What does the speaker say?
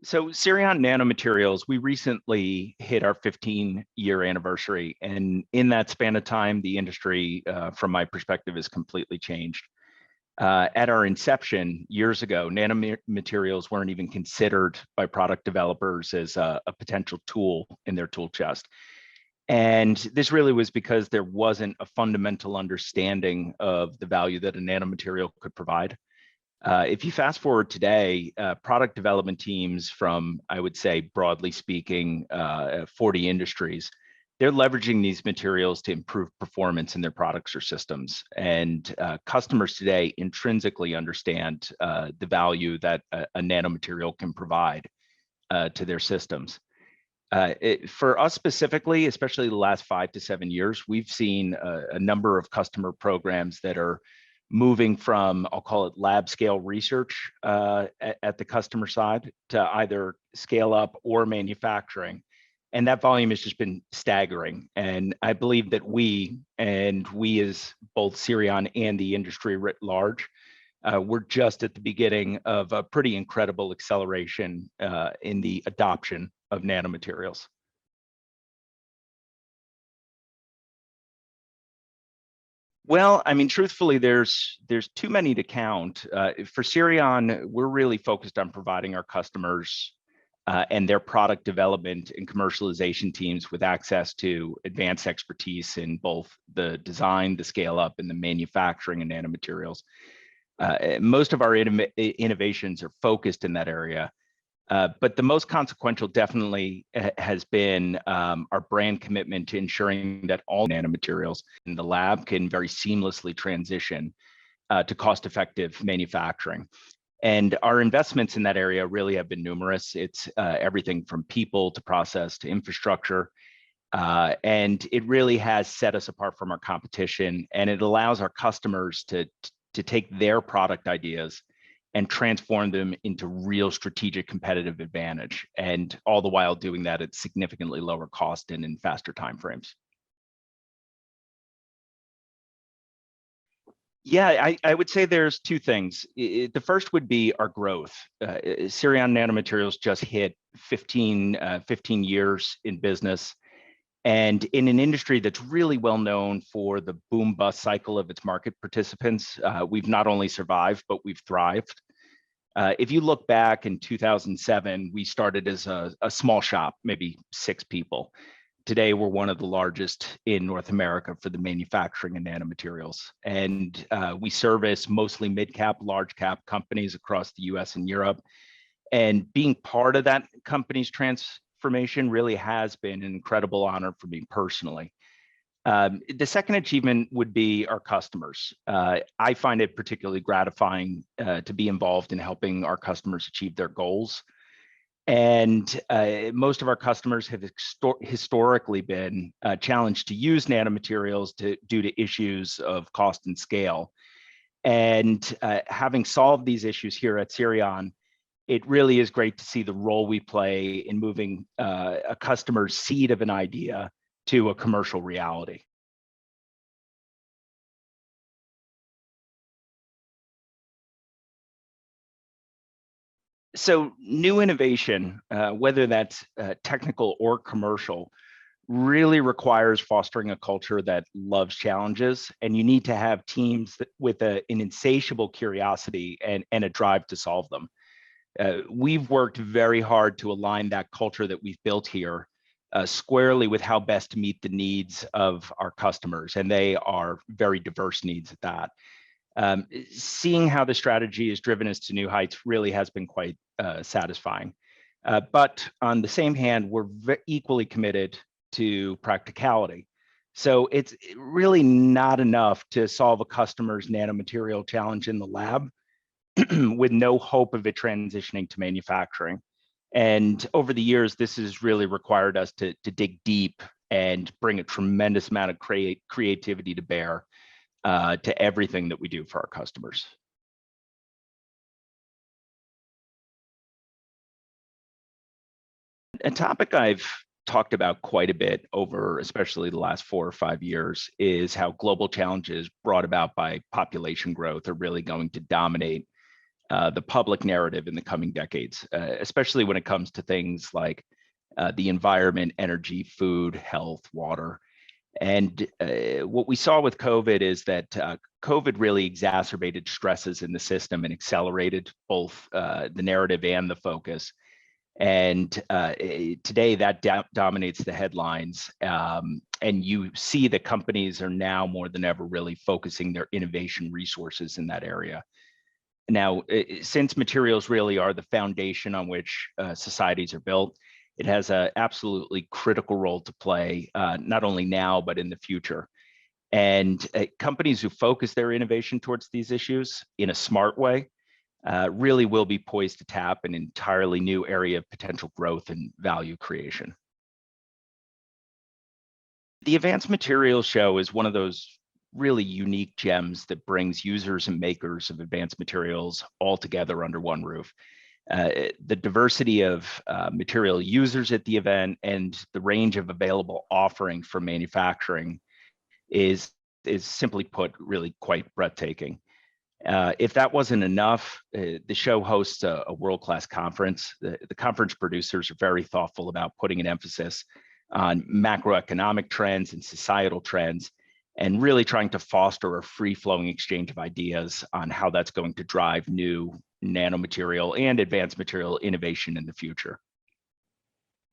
So Cerion Nanomaterials, we recently hit our 15-year anniversary. And in that span of time, the industry, from my perspective, has completely changed. At our inception years ago, nanomaterials weren't even considered by product developers as a potential tool in their tool chest. And this really was because there wasn't a fundamental understanding of the value that a nanomaterial could provide. If you fast forward today, product development teams from, I would say, broadly speaking, 40 industries, they're leveraging these materials to improve performance in their products or systems. And customers today intrinsically understand the value that a nanomaterial can provide to their systems. For us specifically, especially the last 5 to 7 years, we've seen a number of customer programs that are moving from, I'll call it lab scale research at the customer side to either scale up or manufacturing. And that volume has just been staggering. And I believe that we as both Cerion and the industry writ large, we're just at the beginning of a pretty incredible acceleration in the adoption of nanomaterials. Well, I mean, truthfully, there's too many to count. For Cerion, we're really focused on providing our customers and their product development and commercialization teams with access to advanced expertise in both the design, the scale up, and the manufacturing of nanomaterials. Most of our innovations are focused in that area. But the most consequential definitely has been our brand commitment to ensuring that all nanomaterials in the lab can very seamlessly transition to cost-effective manufacturing. And our investments in that area really have been numerous. It's everything from people to process to infrastructure. And it really has set us apart from our competition, and it allows our customers to take their product ideas and transform them into real strategic competitive advantage, and all the while doing that at significantly lower cost and in faster timeframes. Yeah, I would say there's two things. The first would be our growth. Cerion Nanomaterials just hit 15 years in business, and in an industry that's really well known for the boom bust cycle of its market participants, we've not only survived, but we've thrived. If you look back in 2007, we started as a small shop, maybe 6 people. Today, we're one of the largest in North America for the manufacturing of nanomaterials. And we service mostly mid-cap, large-cap companies across the US and Europe. And being part of that company's transformation really has been an incredible honor for me personally. The second achievement would be our customers. I find it particularly gratifying to be involved in helping our customers achieve their goals. And most of our customers have historically been challenged to use nanomaterials due to issues of cost and scale. And having solved these issues here at Cerion, it really is great to see the role we play in moving a customer's seed of an idea to a commercial reality. So new innovation, whether that's technical or commercial, really requires fostering a culture that loves challenges, and you need to have teams with an insatiable curiosity and a drive to solve them. We've worked very hard to align that culture that we've built here squarely with how best to meet the needs of our customers, and they are very diverse needs at that. Seeing how the strategy has driven us to new heights really has been quite satisfying. But on the same hand, we're equally committed to practicality. So it's really not enough to solve a customer's nanomaterial challenge in the lab with no hope of it transitioning to manufacturing. And over the years, this has really required us to dig deep and bring a tremendous amount of creativity to bear to everything that we do for our customers. A topic I've talked about quite a bit over especially the last 4 or 5 years is how global challenges brought about by population growth are really going to dominate the public narrative in the coming decades, especially when it comes to things like the environment, energy, food, health, water. And what we saw with COVID is that COVID really exacerbated stresses in the system and accelerated both the narrative and the focus. And today that dominates the headlines. And you see that companies are now more than ever really focusing their innovation resources in that area. Now, since materials really are the foundation on which societies are built, it has an absolutely critical role to play, not only now, but in the future. And companies who focus their innovation towards these issues in a smart way really will be poised to tap an entirely new area of potential growth and value creation. The Advanced Materials Show is one of those really unique gems that brings users and makers of advanced materials all together under one roof. The diversity of material users at the event and the range of available offerings for manufacturing is simply put really quite breathtaking. If that wasn't enough, the show hosts a world-class conference. The conference producers are very thoughtful about putting an emphasis on macroeconomic trends and societal trends, and really trying to foster a free-flowing exchange of ideas on how that's going to drive new nanomaterial and advanced material innovation in the future.